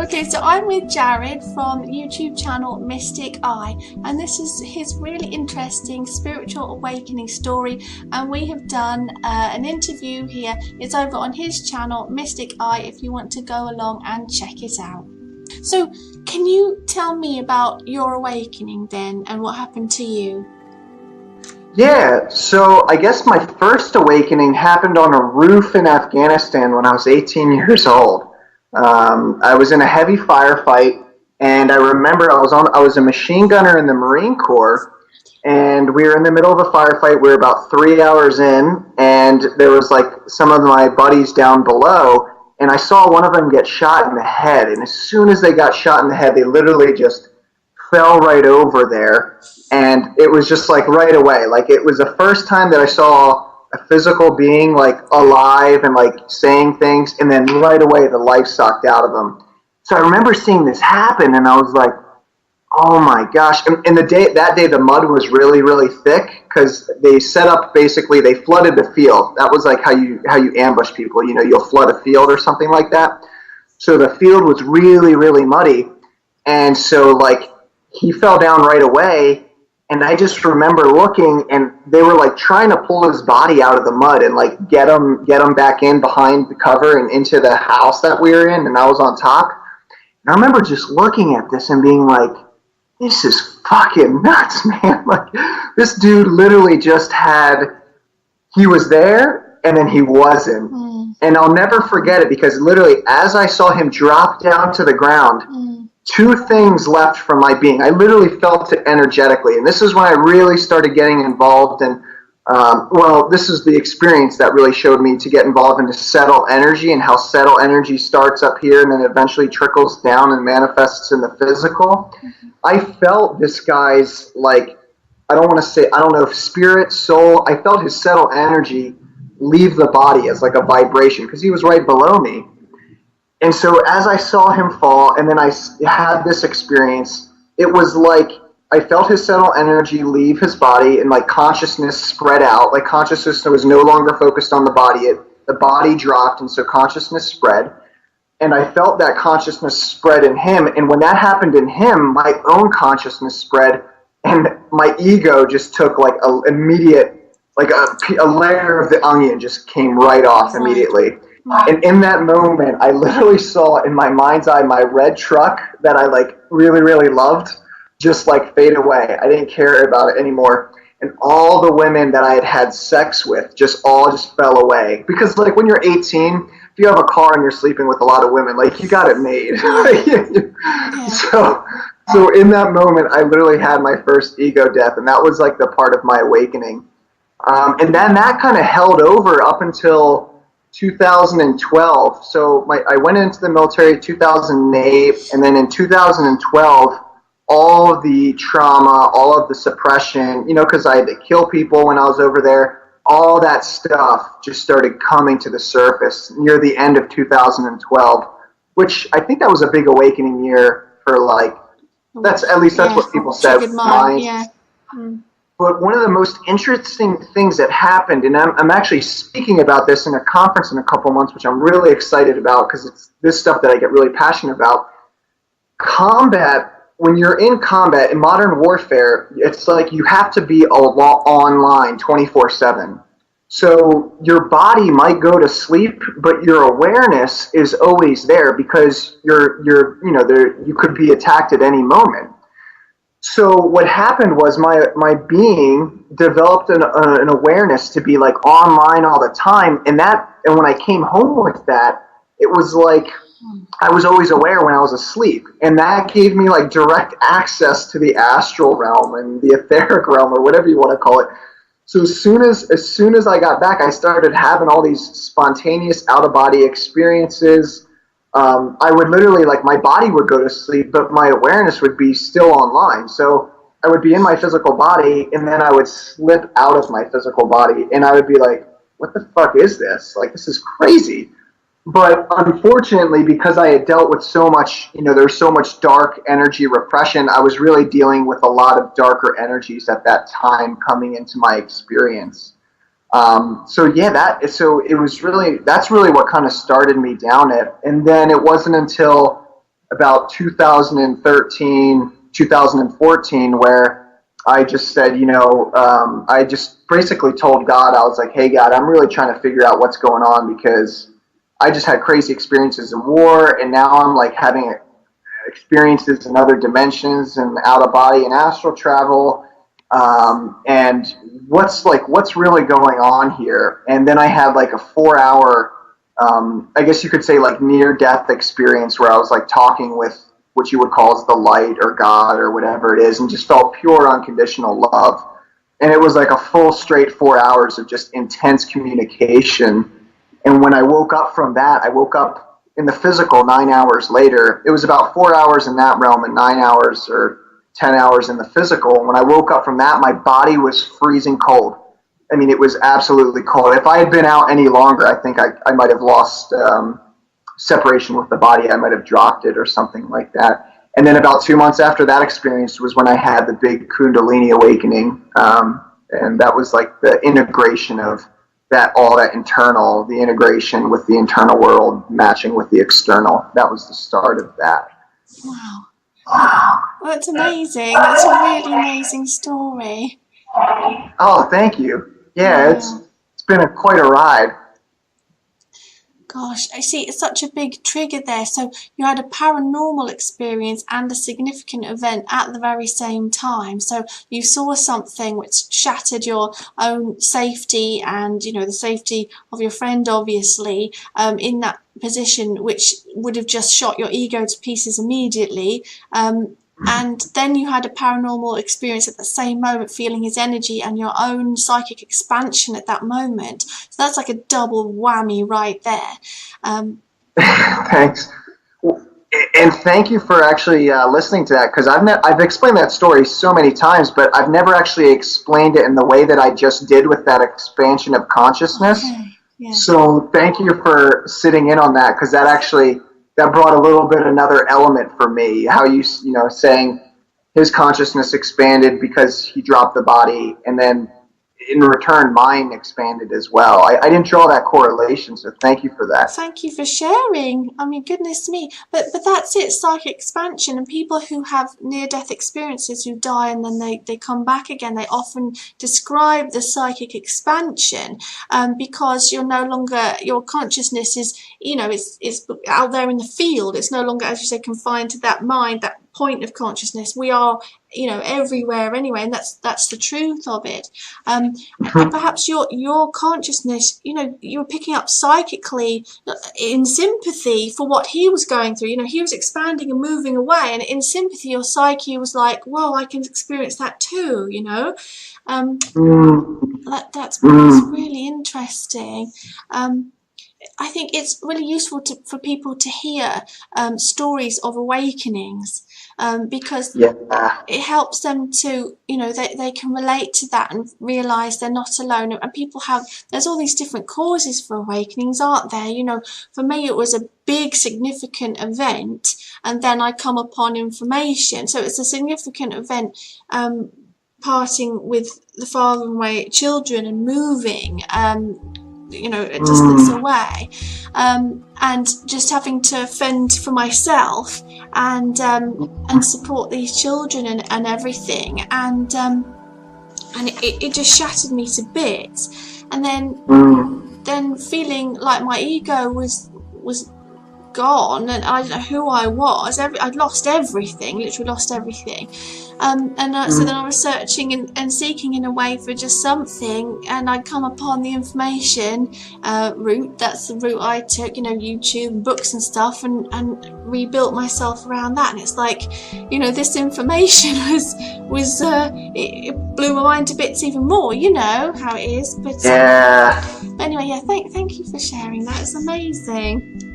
Okay, so I'm with Jared from YouTube channel Mystic Eye, and this is his really interesting spiritual awakening story, and we have done an interview here. It's over on his channel Mystic Eye if you want to go along and check it out. So can you tell me about your awakening then and what happened to you? Yeah, so I guess my first awakening happened on a roof in Afghanistan when I was 18 years old. I was in a heavy firefight, and I remember I was a machine gunner in the Marine Corps, and we were in the middle of a firefight. We were about 3 hours in, and there was like some of my buddies down below, and I saw one of them get shot in the head. And as soon as they got shot in the head, they literally just fell right over there, and it was just like right away. Like it was the first time that I saw a physical being like alive and like saying things, and then right away the life sucked out of them. So I remember seeing this happen, and I was like, oh my gosh. And that day the mud was really, really thick because they set up, basically they flooded the field. That was like how you ambush people. You know, you'll flood a field or something like that. So the field was really, really muddy, and so like he fell down right away. And I just remember looking, and they were like trying to pull his body out of the mud and like get him back in behind the cover and into the house that we were in, and I was on top. And I remember just looking at this and being like, this is fucking nuts, man. Like this dude literally he was there and then he wasn't. And I'll never forget it, because literally as I saw him drop down to the ground, two things left from my being. I literally felt it energetically. And this is when I really started getting involved in, this is the experience that really showed me to get involved into subtle energy, and how subtle energy starts up here and then eventually trickles down and manifests in the physical. I felt this guy's, like, I don't know if spirit, soul, I felt his subtle energy leave the body as like a vibration, because he was right below me. And so as I saw him fall, and then I had this experience, it was like I felt his subtle energy leave his body, and like consciousness spread out. Like consciousness was no longer focused on the body. The body dropped, and so consciousness spread. And I felt that consciousness spread in him. And when that happened in him, my own consciousness spread, and my ego just took like a layer of the onion just came right off immediately. And in that moment, I literally saw in my mind's eye my red truck that I like really, really loved just like fade away. I didn't care about it anymore. And all the women that I had had sex with just fell away. Because like when you're 18, if you have a car and you're sleeping with a lot of women, like you got it made. So in that moment, I literally had my first ego death, and that was like the part of my awakening. And then that kind of held over up until 2012. So I went into the military in 2008, and then in 2012, all of the trauma, all of the suppression, because I had to kill people when I was over there, all that stuff just started coming to the surface near the end of 2012, which I think that was a big awakening year for that's what people said. Yeah. But one of the most interesting things that happened, and I'm actually speaking about this in a conference in a couple months, which I'm really excited about because it's this stuff that I get really passionate about. Combat, when you're in combat, in modern warfare, it's like you have to be online 24/7. So your body might go to sleep, but your awareness is always there, because you could be attacked at any moment. So what happened was my being developed an awareness to be like online all the time, and when I came home with that, it was like I was always aware when I was asleep, and that gave me like direct access to the astral realm and the etheric realm, or whatever you want to call it. So as soon as I got back, I started having all these spontaneous out of body experiences. I would literally, like, my body would go to sleep, but my awareness would be still online. So I would be in my physical body, and then I would slip out of my physical body, and I would be like, what the fuck is this? Like, this is crazy. But unfortunately, because I had dealt with so much, there's so much dark energy repression, I was really dealing with a lot of darker energies at that time coming into my experience. That's really what kind of started me down it. And then it wasn't until about 2013, 2014, where I just said, I just basically told God, I was like, hey, God, I'm really trying to figure out what's going on, because I just had crazy experiences in war, and now I'm like having experiences in other dimensions and out of body and astral travel. And what's really going on here? And then I had like a 4 hour, I guess you could say, like near death experience, where I was like talking with what you would call as the light or God or whatever it is, and just felt pure unconditional love. And it was like a full straight 4 hours of just intense communication. And when I woke up from that, I woke up in the physical 9 hours later. It was about 4 hours in that realm and 9 hours or 10 hours in the physical. And when I woke up from that, my body was freezing cold. I mean, it was absolutely cold. If I had been out any longer, I think I might have lost separation with the body. I might have dropped it or something like that. And then about 2 months after that experience was when I had the big Kundalini awakening. And that was like the integration of all that internal, the integration with the internal world matching with the external. That was the start of that. Wow. Well, that's amazing. That's a really amazing story. Oh, thank you. Yeah, wow. It's been quite a ride. Gosh, I see, it's such a big trigger there. So you had a paranormal experience and a significant event at the very same time. So you saw something which shattered your own safety and, the safety of your friend, obviously, in that position, which would have just shot your ego to pieces immediately. And then you had a paranormal experience at the same moment, feeling his energy and your own psychic expansion at that moment. So that's like a double whammy right there. Thanks. And thank you for actually listening to that, because I've explained that story so many times, but I've never actually explained it in the way that I just did with that expansion of consciousness. Okay. Yeah. So thank you for sitting in on that, because that brought a little bit another element for me. How saying his consciousness expanded because he dropped the body, and then in return mine expanded as well. I didn't draw that correlation, so thank you for that. Thank you for sharing. I mean, goodness me. But that's it, psychic expansion. And people who have near-death experiences, who die and then they come back again, they often describe the psychic expansion because you're no longer, your consciousness is, it's out there in the field. It's no longer, as you say, confined to that mind, that point of consciousness. We are, everywhere anyway, and that's the truth of it. And perhaps your consciousness, you were picking up psychically in sympathy for what he was going through. He was expanding and moving away, and in sympathy your psyche was like, whoa, I can experience that too. That's really interesting. I think it's really useful for people to hear stories of awakenings, because it helps them to, they can relate to that and realize they're not alone. And people there's all these different causes for awakenings, aren't there? For me, it was a big, significant event, and then I come upon information. So it's a significant event, parting with the father and my children and moving, a distance away, and just having to fend for myself and support these children and everything, and it just shattered me to bits. And then feeling like my ego was gone, and I don't know who I was. I'd lost everything, literally lost everything. So then I was searching and seeking in a way for just something, and I'd come upon the information route. That's the route I took, YouTube, books and stuff, and rebuilt myself around that. And it's like, this information was it blew my mind to bits even more. You know how it is. But anyway, thank you for sharing that. It's amazing.